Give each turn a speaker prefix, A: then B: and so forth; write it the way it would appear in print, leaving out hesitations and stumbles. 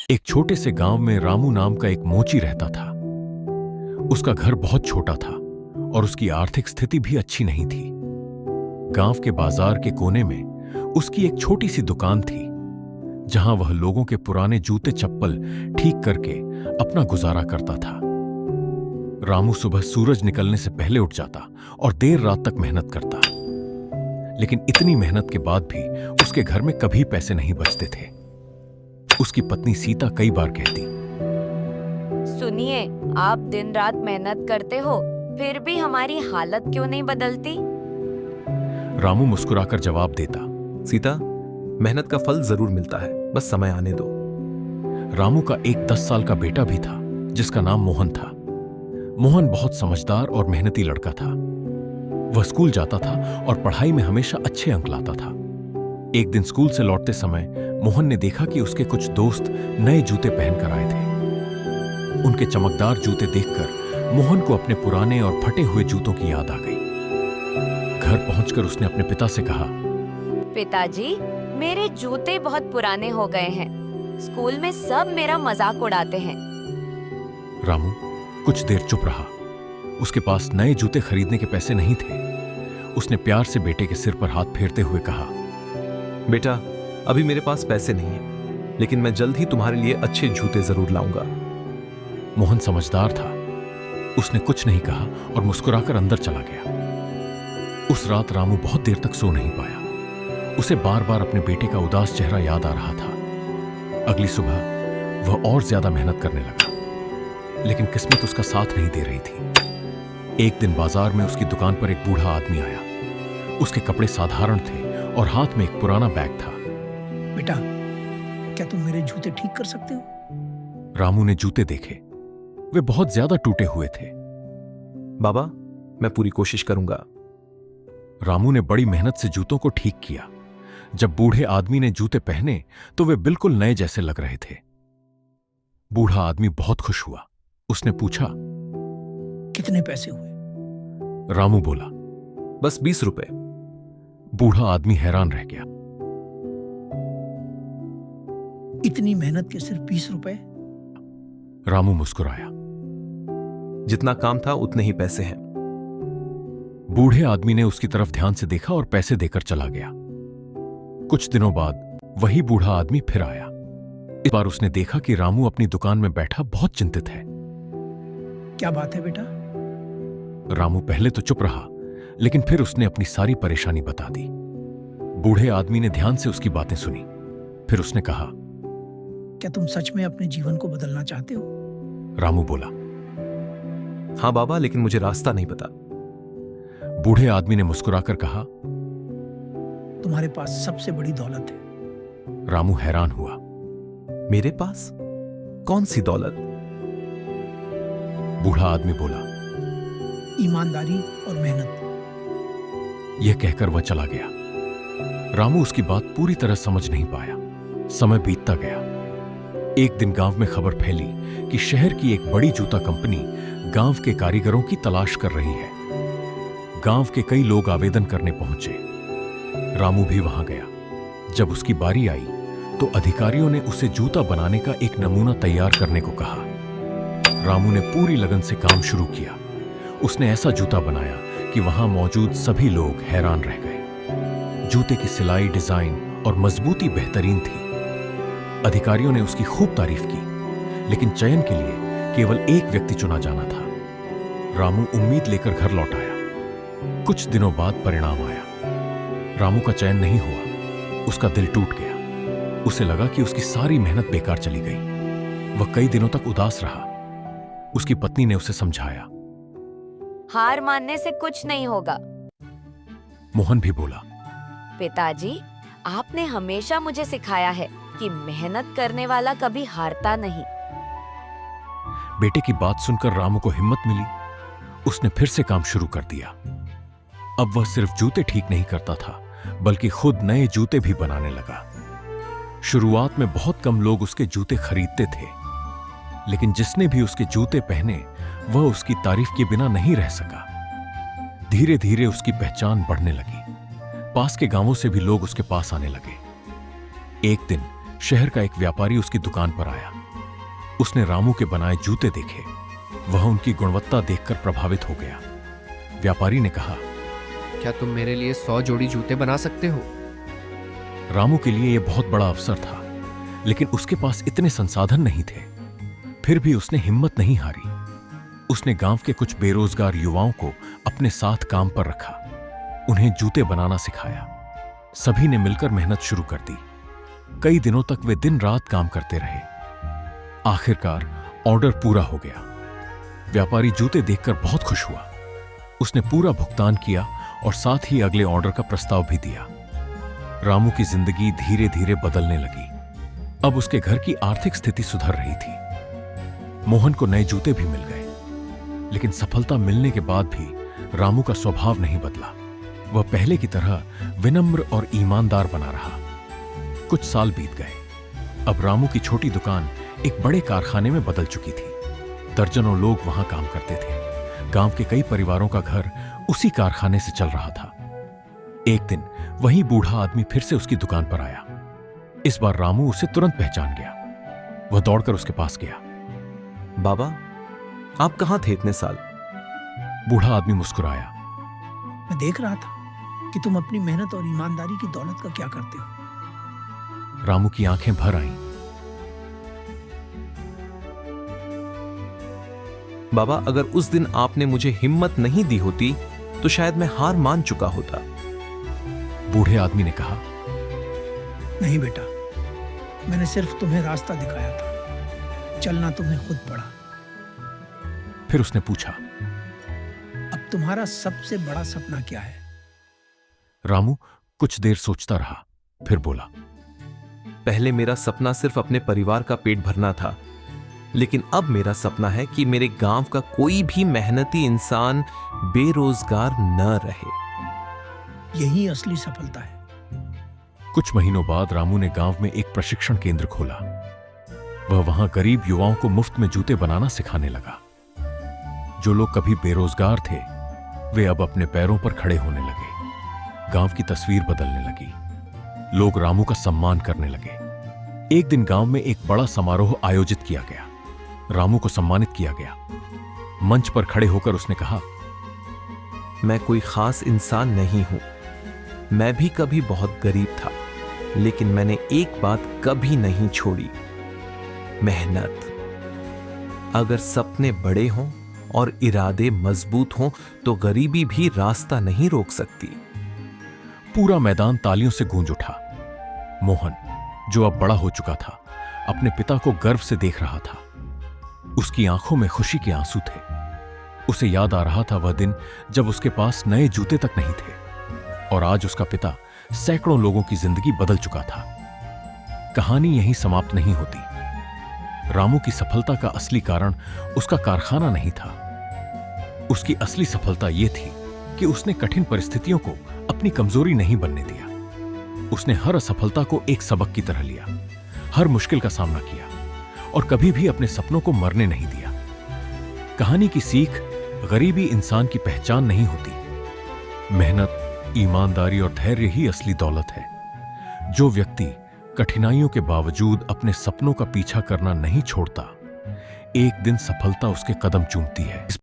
A: एक छोटे से गांव में रामू नाम का एक मोची रहता था। उसका घर बहुत छोटा था और उसकी आर्थिक स्थिति भी अच्छी नहीं थी। गांव के बाजार के कोने में उसकी एक छोटी सी दुकान थी, जहां वह लोगों के पुराने जूते चप्पल ठीक करके अपना गुजारा करता था। रामू सुबह सूरज निकलने से पहले उठ जाता और देर रात तक मेहनत करता, लेकिन इतनी मेहनत के बाद भी उसके घर में कभी पैसे नहीं बचते थे। उसकी पत्नी सीता कई बार कहती,
B: सुनिए, आप दिन रात मेहनत करते हो, फिर भी हमारी हालत क्यों नहीं बदलती?
A: रामू मुस्कुराकर जवाब देता,
C: सीता, मेहनत का फल जरूर मिलता है, बस समय आने दो।
A: रामू का एक 10 साल का बेटा भी था, जिसका नाम मोहन था। मोहन बहुत समझदार और मेहनती लड़का था। वह स्कूल जाता था और पढ़ाई में हमेशा अच्छे अंक लाता था। एक दिन स्कूल से लौटते समय मोहन ने देखा कि उसके कुछ दोस्त नए जूते पहनकर आए थे। उनके चमकदार जूते देखकर मोहन को अपने पुराने और फटे हुए जूतों की याद आ गई। घर पहुंचकर उसने अपने पिता से कहा,
B: पिताजी, मेरे जूते बहुत पुराने हो गए हैं। स्कूल में सब मेरा मजाक उड़ाते हैं।
A: रामू कुछ देर चुप रहा। उसके पास नए जूते खरीदने के पैसे नहीं थे। उसने प्यार से बेटे के सिर पर हाथ फेरते हुए कहा,
C: बेटा, अभी मेरे पास पैसे नहीं है, लेकिन मैं जल्द ही तुम्हारे लिए अच्छे जूते जरूर लाऊंगा।
A: मोहन समझदार था। उसने कुछ नहीं कहा और मुस्कुराकर अंदर चला गया। उस रात रामू बहुत देर तक सो नहीं पाया। उसे बार बार अपने बेटे का उदास चेहरा याद आ रहा था। अगली सुबह वह और ज्यादा मेहनत करने लगा, लेकिन किस्मत उसका साथ नहीं दे रही थी। एक दिन बाजार में उसकी दुकान पर एक बूढ़ा आदमी आया। उसके कपड़े साधारण थे और हाथ में एक पुराना बैग था।
D: बेटा, क्या तुम मेरे जूते ठीक कर सकते हो?
A: रामू ने जूते देखे। वे बहुत ज्यादा टूटे हुए थे।
C: बाबा, मैं पूरी कोशिश करूंगा।
A: रामू ने बड़ी मेहनत से जूतों को ठीक किया। जब बूढ़े आदमी ने जूते पहने तो वे बिल्कुल नए जैसे लग रहे थे। बूढ़ा आदमी बहुत खुश हुआ। उसने पूछा,
D: कितने पैसे हुए?
A: रामू बोला,
C: बस 20 रुपए।
A: बूढ़ा आदमी हैरान रह गया।
D: इतनी मेहनत के सिर्फ 20 रुपए?
A: रामू मुस्कुराया।
C: जितना काम था उतने ही पैसे हैं।
A: बूढ़े आदमी ने उसकी तरफ ध्यान से देखा और पैसे देकर चला गया। कुछ दिनों बाद वही बूढ़ा आदमी फिर आया। इस बार उसने देखा कि रामू अपनी दुकान में बैठा बहुत चिंतित है।
D: क्या बात है बेटा?
A: रामू पहले तो चुप रहा, लेकिन फिर उसने अपनी सारी परेशानी बता दी। बूढ़े आदमी ने ध्यान से उसकी बातें सुनी। फिर उसने कहा,
D: क्या तुम सच में अपने जीवन को बदलना चाहते हो?
A: रामू बोला,
C: हाँ बाबा, लेकिन मुझे रास्ता नहीं पता।
A: बूढ़े आदमी ने मुस्कुराकर कहा,
D: तुम्हारे पास सबसे बड़ी दौलत है।
A: रामू हैरान हुआ।
C: मेरे पास कौन सी दौलत?
A: बूढ़ा आदमी बोला,
D: ईमानदारी और मेहनत।
A: यह कहकर वह चला गया। रामू उसकी बात पूरी तरह समझ नहीं पाया। समय बीतता गया। एक दिन गांव में खबर फैली कि शहर की एक बड़ी जूता कंपनी गांव के कारीगरों की तलाश कर रही है। गांव के कई लोग आवेदन करने पहुंचे। रामू भी वहां गया। जब उसकी बारी आई तो अधिकारियों ने उसे जूता बनाने का एक नमूना तैयार करने को कहा। रामू ने पूरी लगन से काम शुरू किया। उसने ऐसा जूता बनाया कि वहां मौजूद सभी लोग हैरान रह गए। जूते की सिलाई, डिजाइन और मजबूती बेहतरीन थी। अधिकारियों ने उसकी खूब तारीफ की, लेकिन चयन के लिए केवल एक व्यक्ति चुना जाना था। रामू उम्मीद लेकर घर लौट आया। कुछ दिनों बाद परिणाम आया। रामू का चयन नहीं हुआ। उसका दिल टूट गया। उसे लगा कि उसकी सारी मेहनत बेकार चली गई। वह कई दिनों तक उदास रहा। उसकी पत्नी ने उसे समझाया।
B: हार मानने से कुछ नहीं होगा।
A: मोहन भी बोला,
B: पिताजी, आपने हमेशा मुझे सिखाया है कि मेहनत करने वाला कभी हारता नहीं।
A: बेटे की बात सुनकर रामू को हिम्मत मिली। उसने फिर से काम शुरू कर दिया। अब वह सिर्फ जूते ठीक नहीं करता था, बल्कि खुद नए जूते भी बनाने लगा। शुरुआत में बहुत कम लोग उसके जूते खरीदते थे, लेकिन जिसने भी उसके जूते पहने वह उसकी तारीफ के बिना नहीं रह सका। धीरे धीरे उसकी पहचान बढ़ने लगी। पास के गांवों से भी लोग उसके पास आने लगे। एक दिन शहर का एक व्यापारी उसकी दुकान पर आया। उसने रामू के बनाए जूते देखे। वह उनकी गुणवत्ता देखकर प्रभावित हो गया। व्यापारी ने कहा,
E: क्या तुम मेरे लिए 100 जोड़ी जूते बना सकते हो?
A: रामू के लिए यह बहुत बड़ा अवसर था, लेकिन उसके पास इतने संसाधन नहीं थे। फिर भी उसने हिम्मत नहीं हारी। उसने गांव के कुछ बेरोजगार युवाओं को अपने साथ काम पर रखा। उन्हें जूते बनाना सिखाया। सभी ने मिलकर मेहनत शुरू कर दी। कई दिनों तक वे दिन रात काम करते रहे। आखिरकार ऑर्डर पूरा हो गया। व्यापारी जूते देखकर बहुत खुश हुआ। उसने पूरा भुगतान किया और साथ ही अगले ऑर्डर का प्रस्ताव भी दिया। रामू की जिंदगी धीरे धीरे बदलने लगी। अब उसके घर की आर्थिक स्थिति सुधर रही थी। मोहन को नए जूते भी मिल गए, लेकिन सफलता मिलने के बाद भी रामू का स्वभाव नहीं बदला। वह पहले की तरह विनम्र और ईमानदार बना रहा। कुछ साल बीत गए। अब रामू की छोटी दुकान एक बड़े कारखाने में बदल चुकी थी। दर्जनों लोग वहां काम करते थे। गांव के कई परिवारों का घर उसी कारखाने से चल रहा था। एक दिन वही बूढ़ा आदमी फिर से उसकी दुकान पर आया। इस बार रामू उसे तुरंत पहचान गया। वह दौड़कर उसके पास गया।
C: बाबा, आप कहां थे इतने साल?
A: बूढ़ा आदमी मुस्कुराया।
D: मैं देख रहा था कि तुम अपनी मेहनत और ईमानदारी की दौलत का क्या करते हो।
A: रामू की आंखें भर आईं।
C: बाबा, अगर उस दिन आपने मुझे हिम्मत नहीं दी होती तो शायद मैं हार मान चुका होता।
A: बूढ़े आदमी ने कहा,
D: नहीं बेटा, मैंने सिर्फ तुम्हें रास्ता दिखाया था। चलना तुम्हें खुद पड़ा।
A: फिर उसने पूछा,
D: अब तुम्हारा सबसे बड़ा सपना क्या है?
A: रामू कुछ देर सोचता रहा, फिर बोला,
C: पहले मेरा सपना सिर्फ अपने परिवार का पेट भरना था, लेकिन अब मेरा सपना है कि मेरे गांव का कोई भी मेहनती इंसान बेरोजगार न रहे।
D: यही असली सफलता है।
A: कुछ महीनों बाद रामू ने गांव में एक प्रशिक्षण केंद्र खोला। वह वहां गरीब युवाओं को मुफ्त में जूते बनाना सिखाने लगा। जो लोग कभी बेरोजगार थे, वे अब अपने पैरों पर खड़े होने लगे। गांव की तस्वीर बदलने लगी। लोग रामू का सम्मान करने लगे। एक दिन गांव में एक बड़ा समारोह आयोजित किया गया। रामू को सम्मानित किया गया। मंच पर खड़े होकर उसने कहा,
C: मैं कोई खास इंसान नहीं हूं। मैं भी कभी बहुत गरीब था, लेकिन मैंने एक बात कभी नहीं छोड़ी, मेहनत। अगर सपने बड़े हों और इरादे मजबूत हों तो गरीबी भी रास्ता नहीं रोक सकती।
A: पूरा मैदान तालियों से गूंज उठा। मोहन, जो अब बड़ा हो चुका था, अपने पिता को गर्व से देख रहा था। उसकी आंखों में खुशी के आंसू थे। उसे याद आ रहा था वह दिन जब उसके पास नए जूते तक नहीं थे, और आज उसका पिता सैकड़ों लोगों की जिंदगी बदल चुका था। कहानी यहीं समाप्त नहीं होती। रामू की सफलता का असली कारण उसका कारखाना नहीं था। उसकी असली सफलता यह थी कि उसने कठिन परिस्थितियों को अपनी कमजोरी नहीं बनने दिया। उसने हर असफलता को एक सबक की तरह लिया, हर मुश्किल का सामना किया और कभी भी अपने सपनों को मरने नहीं दिया। कहानी की सीख, गरीबी इंसान की पहचान नहीं होती। मेहनत, ईमानदारी और धैर्य ही असली दौलत है। जो व्यक्ति कठिनाइयों के बावजूद अपने सपनों का पीछा करना नहीं छोड़ता, एक दिन सफलता उसके कदम चूमती है।